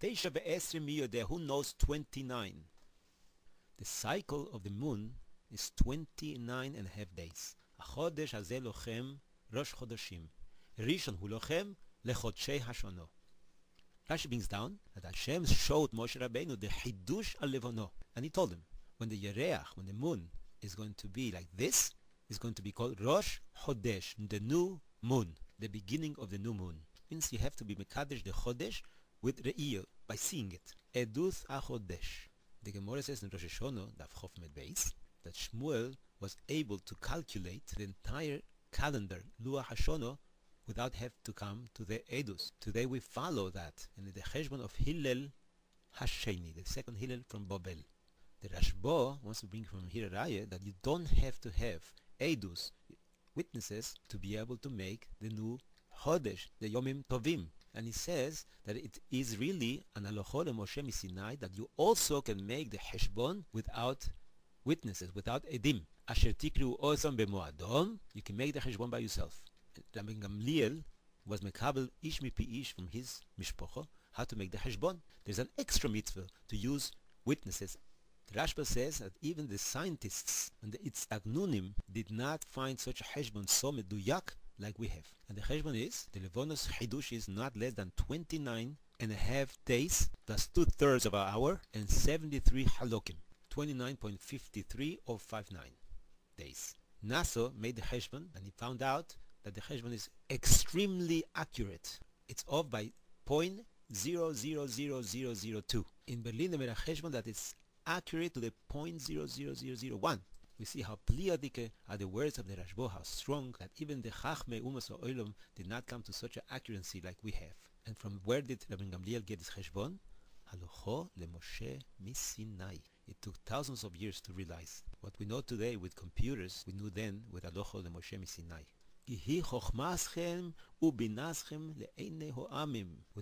Teisha ve'esrim miyodeh, who knows 29? The cycle of the moon is 29 and a half days. Achodesh hazeh lochem rosh chodeshim. Rishon hu lochem lechodshei hashono. Rashi brings down that Hashem showed Moshe Rabenu the Hidush al-Levono. And he told him, when the Yereach, when the moon is going to be like this, it's going to be called Rosh Chodesh, the new moon, the beginning of the new moon. Means you have to be Mekadesh the Chodesh with Re'iyah, by seeing it. Eduth HaChodesh. The Gemara says in Rosh Hashanah, Daf Chof Med Beis, that Shmuel was able to calculate the entire calendar, Luach Hashanah, without have to come to the Edus. Today we follow that in the Cheshbon of Hillel Hasheni, the second Hillel from Babel. The Rashba wants to bring from here Raya that you don't have to have Edus, witnesses, to be able to make the new Chodesh, the Yomim Tovim. And he says that it is really an Alocho Moshe Misinai, that you also can make the Heshbon without witnesses, without Edim. Asher Tikru Osam Bemoadom, you can make the Heshbon by yourself. Rabbi Gamliel was mekabel ish mipi ish from his mishpocha how to make the heshbon. There's an extra mitzvah to use witnesses. The Rashba says that even the scientists and the Itzagnunim did not find such a heshbon so meduyak like we have. And the heshbon is, the Levonos Hidush is not less than 29 and a half days, that's 2/3 of an hour, and 73 halokim, 29.53 or 59 days. Naso made the heshbon and he found out that the Cheshbon is extremely accurate. It's off by 0.000002. In Berlin, they made a Cheshbon that is accurate to the 0.00001. We see how pliadike are the words of the Rashbo, how strong, that even the Chachmei Umas Oilom did not come to such an accuracy like we have. And from where did Rabbi Gamliel get this Cheshbon? Halocho leMoshe Misinai. It took thousands of years to realize. What we know today with computers, we knew then with Halocho leMoshe Misinai. With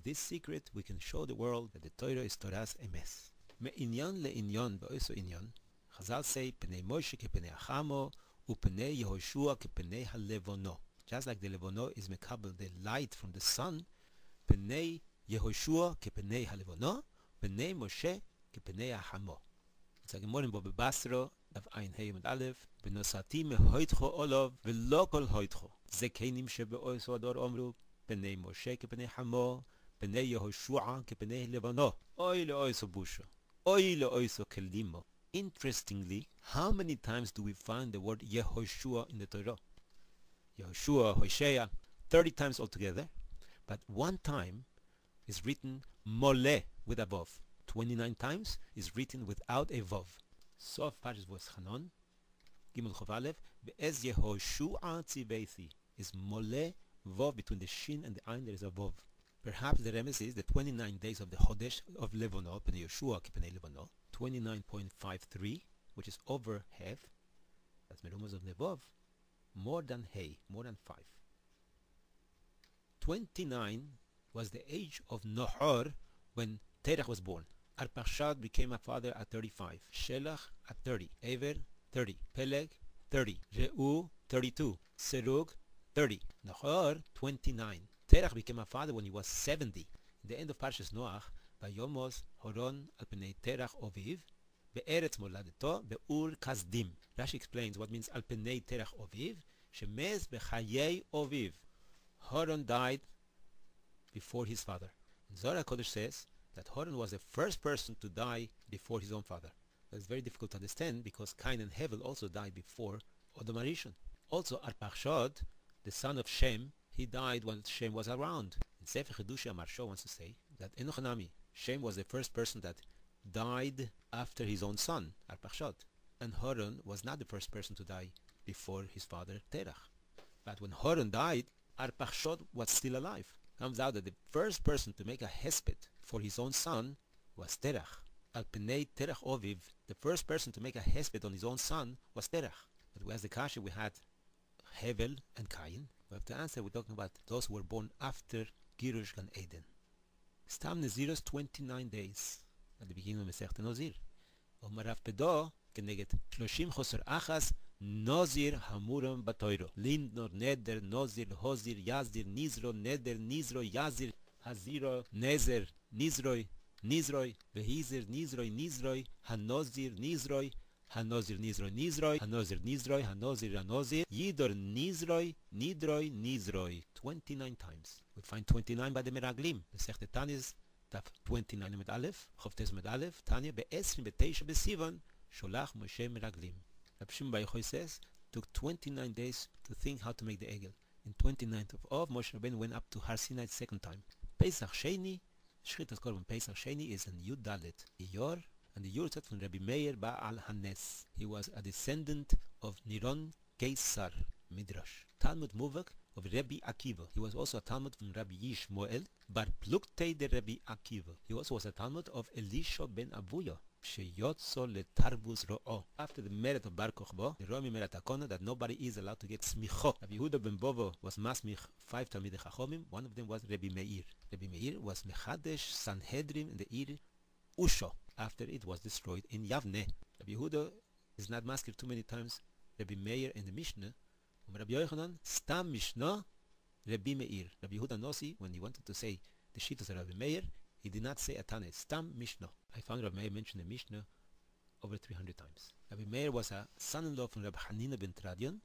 this secret, we can show the world that the Torah is Torah's emes. Me'inyan le'inyan ba'oso inyan. Chazal say, Pnei Moshe ke'pnei Achamo, u'pnei Yehoshua ke'pnei ha'levono. Just like the levono is mekabel, the light from the sun, Pnei Yehoshua ke'pnei ha'levono, Pnei Moshe ke'pnei Achamo. It's like a morning Bobe Basro, Dav Ein Hey Yom Aleph, Benosati mehoitcho olov velo kol hoitcho. Zekenim shebeoiso ador omru, Pnei Moshe ke'pnei Hamo, Pnei Yehoshua ke'pnei Levono. Oy leoiso busho, oy leoiso kelimo. Interestingly, how many times do we find the word Yehoshua in the Torah? Yehoshua, Hoshea, 30 times altogether, but one time is written Mole with a Vav. 29 times is written without a Vav. Sof Parshas Vos Chanon, Gimel Chof Aleph, Be'ez Yehoshua Tziveithi is Mole Vav, between the Shin and the Ein there is a Vav. Perhaps the remes is the 29 days of the Chodesh of Levono, Pnei Yehoshua K'pnei Levono, 29.53, which is over half. That's Merumos of the Vav, more than Hey, more than 5. 29 was the age of Nahor when Terach was born. Arpachshad became a father at 35. Shelach at 30. Ever 30. Peleg 30. Reu 32. Serug 30. Nahor 29. Terach became a father when he was 70. In the end of Parshas Noach, Vayomos Horon al Pnei Terach Oviv Be'eretz Moladeto Be'ur Kasdim. Rashi explains what means al Pnei Terach Oviv. Shemez Bechayei Oviv. Horon died before his father. And Zohar Kodesh says that Horon was the first person to die before his own father. That's very difficult to understand because Cain and Hevel also died before Odom Harishon. Also Arpachshad, the son of Shem, he died when Shem was around. In Sefer Chedushi Amarsho wants to say that Enochanami, Shem was the first person that died after his own son, Arpachshad. And Horon was not the first person to die before his father Terach. But when Horon died, Arpachshad was still alive. Comes out that the first person to make a hesped for his own son was Terach. Al Pnei Terach Oviv, the first person to make a hesped on his own son was Terach. But as the kasha we had Hevel and Cain, we have to answer, we're talking about those who were born after Girush Gan Eden. Stam Nezirus 29 days at the beginning of Masechet Nozir. OMER Rav Pedo keneget 30 choser achas Nozir hamuram batoiro. Lindnor neder Nozir hozir yazir nizro neder nizro yazir haziro nezer nizroi Nizroi, Vehizer, Nizroi, Nizroi, HaNozir, Nizroi, HaNozir, Nizroi, Nizroi, HaNozir, Nizroi, HaNozir, HaNozir, Yidor, Nizroi, Nidroi, Nizroi. 29 times. We find 29 by the Meraglim. The Sech Tanis, Taf 29 mit Aleph, Choftes mit Aleph, Tanya, Be'esrim, Be'teisha, Be'sivan, Sholach Moshe Meraglim. Rabbi Shimon Bar Yochai says, took 29 days to think how to make the Egel. In 29th of Av, Moshe Rabenu went up to Har Sinai second time. Pesach Sheni, Shchitas Korban Pesach Sheni is in Yud Dalet, Yor, and the Yurzat from Rabbi Meir Ba'al Hanes. He was a descendant of Niron Keisar Midrash. Talmud Muvak of Rabbi Akiva. He was also a Talmud from Rabbi Yishmael Bar Pluktei de Rabbi Akiva. He also was a Talmud of Elisha ben Avuya. After the merit of Bar Kochba, the Romi merit Akona that nobody is allowed to get smicho. Rabbi Yehuda ben Bovo was masmich 5 Talmidei Chachomim. One of them was Rabbi Meir. Rabbi Meir was Mechadesh Sanhedrin in the Ir Usho after it was destroyed in Yavne. Rabbi Yehuda is not masked too many times. Rabbi Meir in the Mishnah. Rabbi Yochanan Stam Mishnah Rabbi Meir. Rabbi Yehuda Nossi, when he wanted to say the Shittas of Rabbi Meir, he did not say Atane, Stam Mishnah. I found Rabbi Meir mentioned the Mishnah over 300 times. Rabbi Meir was a son-in-law from Rabbi Hanina ben Tradion,